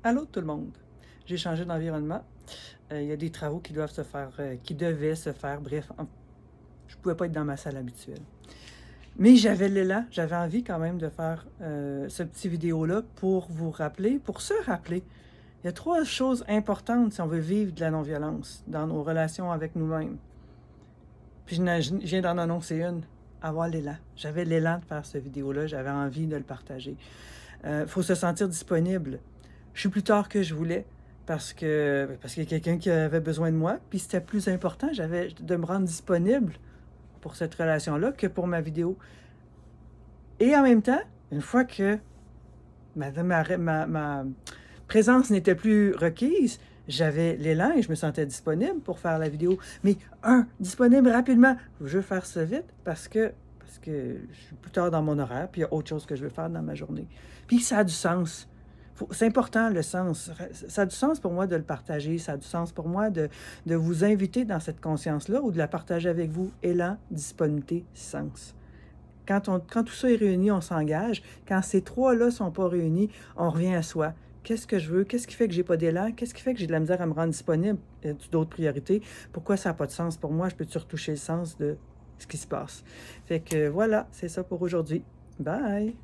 Allô tout le monde. J'ai changé d'environnement. Il y a des travaux qui doivent se faire, qui devaient se faire. Bref, je ne pouvais pas être dans ma salle habituelle. Mais j'avais l'élan, j'avais envie quand même de faire ce petit vidéo-là pour vous rappeler, pour se rappeler. Il y a 3 choses importantes si on veut vivre de la non-violence dans nos relations avec nous-mêmes. Puis je viens d'en annoncer une, avoir l'élan. J'avais l'élan de faire cette vidéo-là, j'avais envie de le partager. Faut se sentir disponible. Je suis plus tard que je voulais parce qu'il y a quelqu'un qui avait besoin de moi, puis c'était plus important, j'avais de me rendre disponible pour cette relation-là que pour ma vidéo. Et en même temps, une fois que ma présence n'était plus requise, j'avais l'élan et je me sentais disponible pour faire la vidéo. Mais disponible rapidement. Je veux faire ça vite parce que je suis plus tard dans mon horaire, puis il y a autre chose que je veux faire dans ma journée. Puis ça a du sens. C'est important le sens. Ça a du sens pour moi de le partager. Ça a du sens pour moi de vous inviter dans cette conscience-là ou de la partager avec vous. Élan, disponibilité, sens. Quand tout ça est réuni, on s'engage. Quand ces 3-là ne sont pas réunis, on revient à soi. Qu'est-ce que je veux? Qu'est-ce qui fait que j'ai pas d'élan? Qu'est-ce qui fait que j'ai de la misère à me rendre disponible? D'autres priorités? Pourquoi ça n'a pas de sens pour moi? Je peux-tu retoucher le sens de ce qui se passe? Fait que voilà, c'est ça pour aujourd'hui. Bye!